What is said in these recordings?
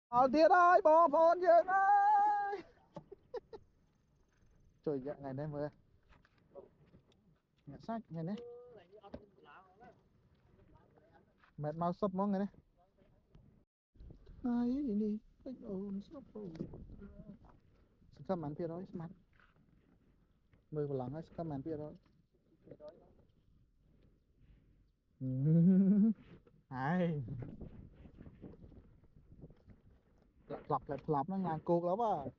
Ở tiết ơi, bò phồn dương ơi. Trời dạ ngày nay mưa. Nhà sách ngày nay. Mệt mau sắp mong ngày nay. Ai ini cách ồn sắp ồn. Sekarang mampir rồi, semat. Mưa vào lòng ấy, sekarang mampir rồi. Ai. Lại lọc nó ngàn cuộc lắm à.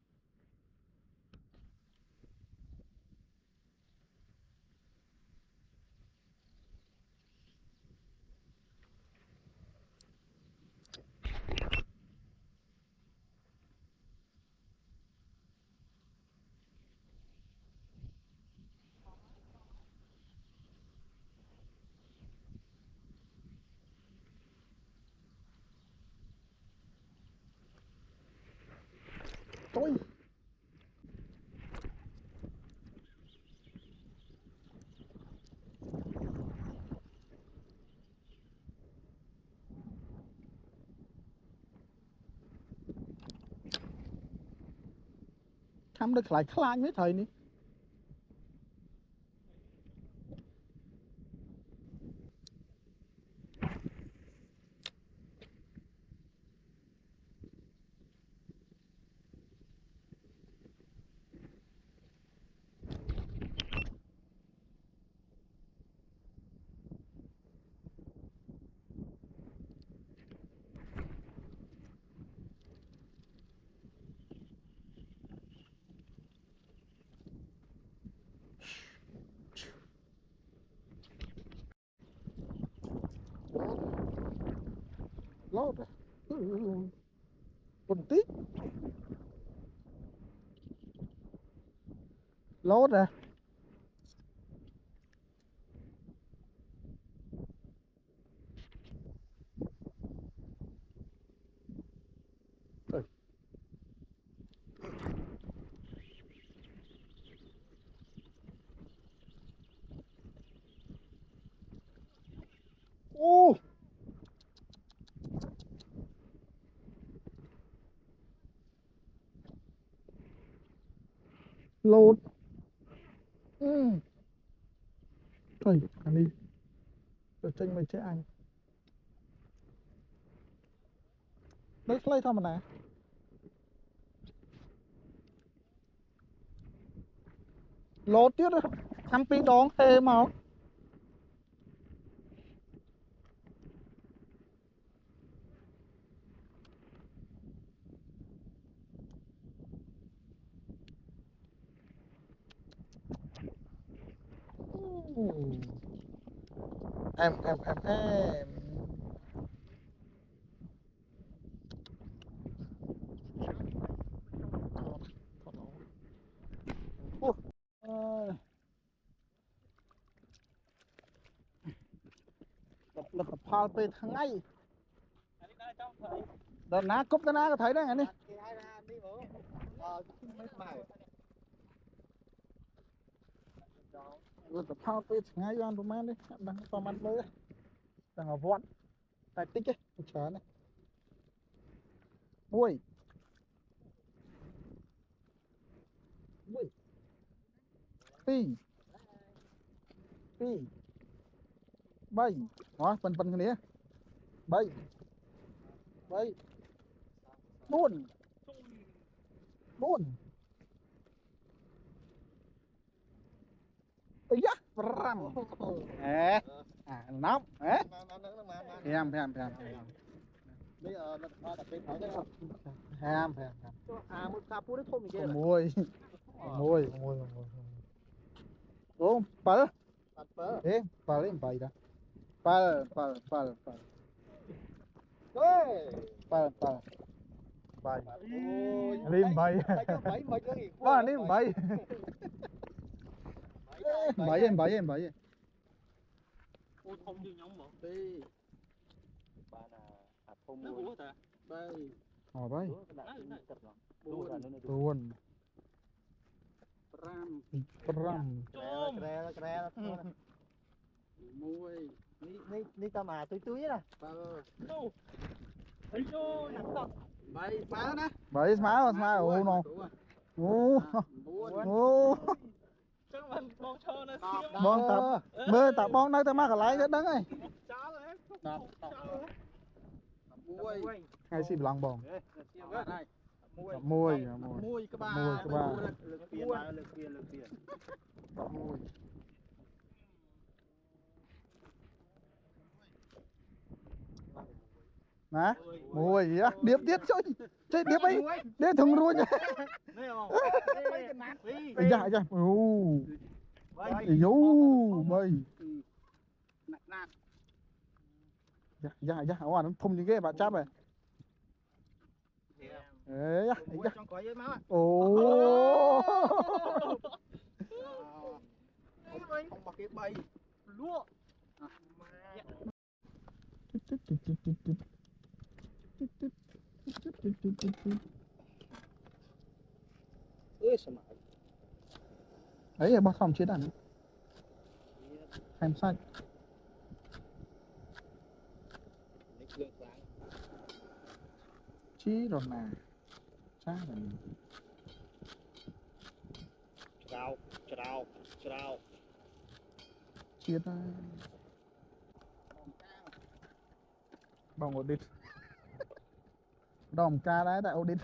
Tôi thăm được lại khá mấy thầy này. Lót à. Còn tí. Lót à. Ơi. Ô. Lót. Thôi, anh đi. Rồi tranh mày chơi anh. Đấy lấy thăm mà nè. Lột tiếp rồi. Thăm pin đón hề màu. Em. Ủa. Lập phao về thằng ấy. Đợt ná cúp cái ná có thấy đấy anh đi. Lập phao về thằng ấy ăn tụi đi. Đang tao ăn mới. Đang ở vọn. Tại tích ấy. Chờ này. Ui. Ui. Pi. Pi. Bay. Đó, phần cái này. Bay. Bay. Buồn. Buồn. Ây da. Ram. Nóng. Em. Bây giờ nó đặt bên phải đấy không? Ham. Một cà phú đấy thôi mình kia. Môi. Ủa, pal. Pal em bay đó. Pal. Pal. Bay. Lim bay. Ba lim bay. Bảy. Ô thông như nhóm một Đi. bà là hạt thông mua ta Bay. Hỏi bay. Tuôn Ram. môi ní tao mà tôi nè Pal. thấy vô nặng tao Bay má nè. Bảy má ô nó ô ô bong tập mơ tập bong đây ta má cả lái hết đấy ngay ngay xì lòng bong môi Các bạn. Lực tiền. môi nè môi gì á điệp tiết chơi điệp ấy điệp thùng ruồi nhá dạ ô dấu mày dạ oan nó thùng như cái bà chắp này ấy ồ Không bật cái bay. Lúa. Ê sao mà. ấy bác phòng chết à em sai chí rồi mà cha rồi Trào. chia tay bông ổ đít đòm ca đấy tại ổ đít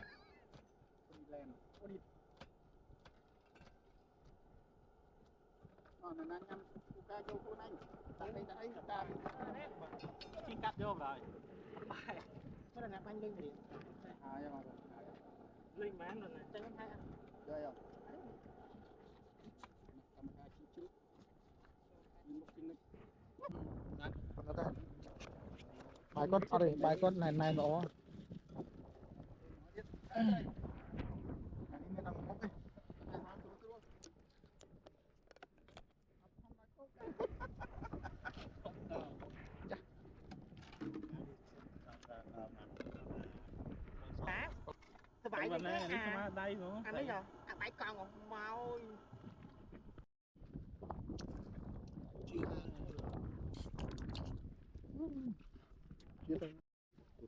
Chính cắt vô rồi. cái là nạp anh linh gì Linh bán rồi nè. chơi không hay chơi không bài con ở đây bài con này nó Vậy mà nè, đi xem đây nữa. Anh biết rồi, bảy con một mau.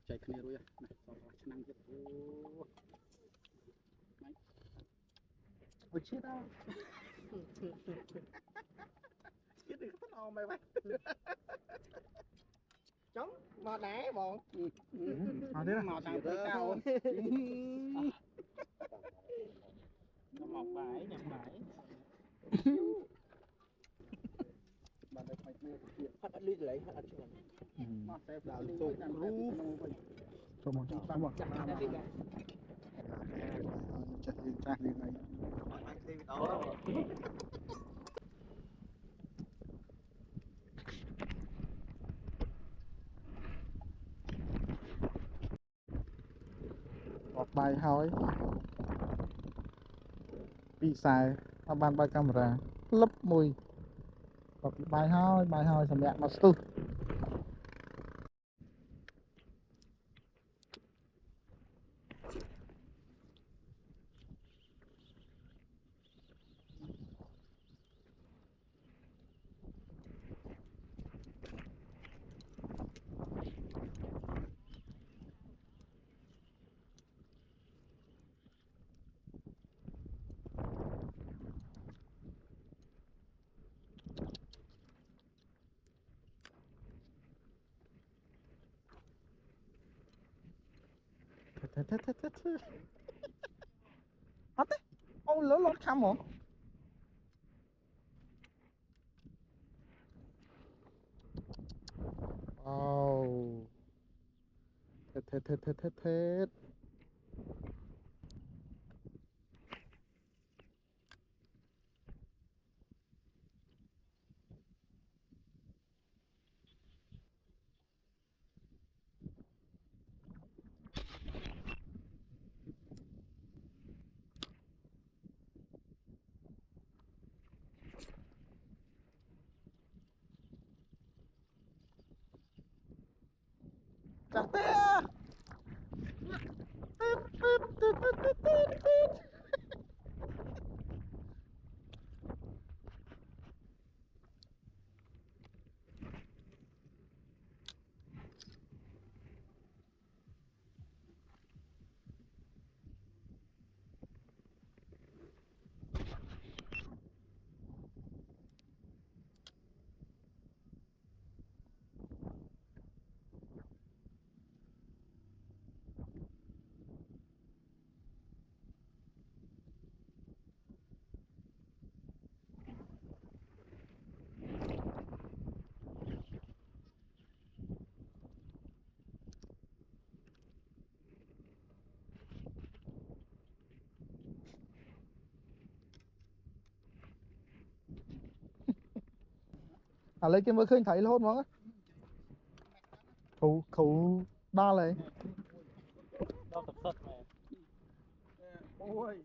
Chạy kia rồi à. Năng chết. ôi chết đâu Chết đi có non mày bắt. Chống mà đẻ bọn. à thế Màu tao cao. Nó mọc bãi, nhặt bãi. Phát ăn đi lấy, phát ăn chưa. cho một chút một chặt đi này một bài hỏi bị xài ban bài camera lấp mùi một bài hỏi sầm nhạc mà tu hả thế ô lớn lót khăm hả wow thế chặt tê lấy cái mới khơi thấy là hốt món á khẩu đaเลย Đâu tập sật mà. Ôi.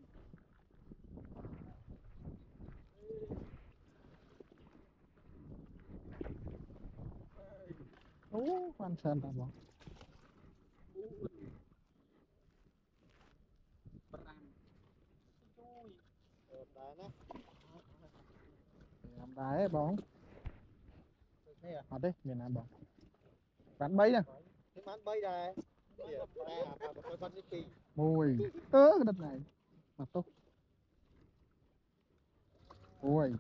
Quan sơn tao bỏ làm đá bóng đấy miền Nam bóng bắn bay nè Cái món bay đây. Con đi kỳ. mùi cái đất này mà tốt ôi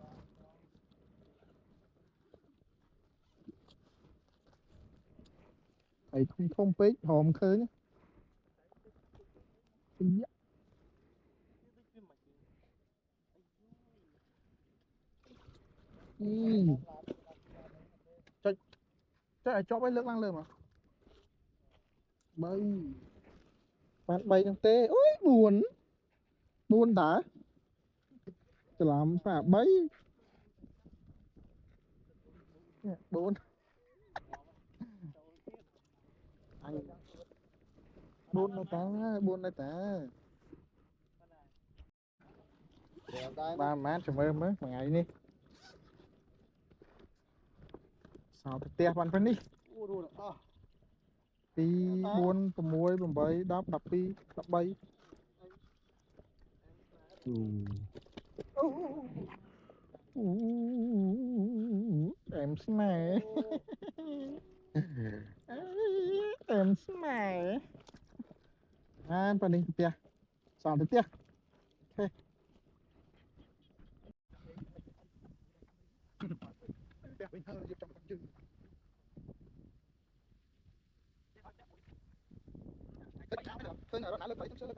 thầy không biết hòm khơi nhé chắc là cho bay nước lăng lên mà bay bạn bay trong tê ôi buồn đãจะlàm phà bay buồn anh buồn này ta ba mát chùm êm á mà ngày đi sao thực tế bạn phân điปีbuônประมวยประใบดับปีดับใบem xin mẹ em xin mẹ anh phần đi tia sao thế tia ok tôi nhớ nó đã lên tới rồi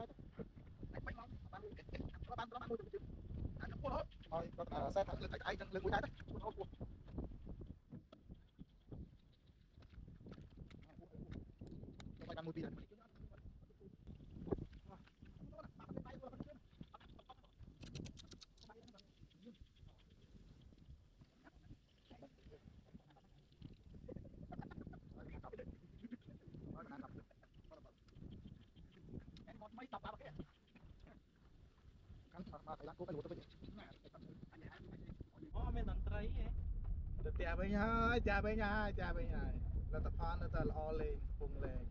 xe thẳng lên ai lên mũi đá đấy đang mũi tiền Chà bên nhà là tập phan là o lên cùng lên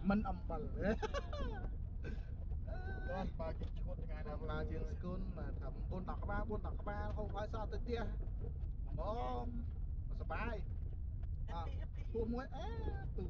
mình âm bẩn con ba cái chuột ngày nào là trường school mà thầm buôn đọc các ba không phải sao tới tia bom sờ bài thua muối tù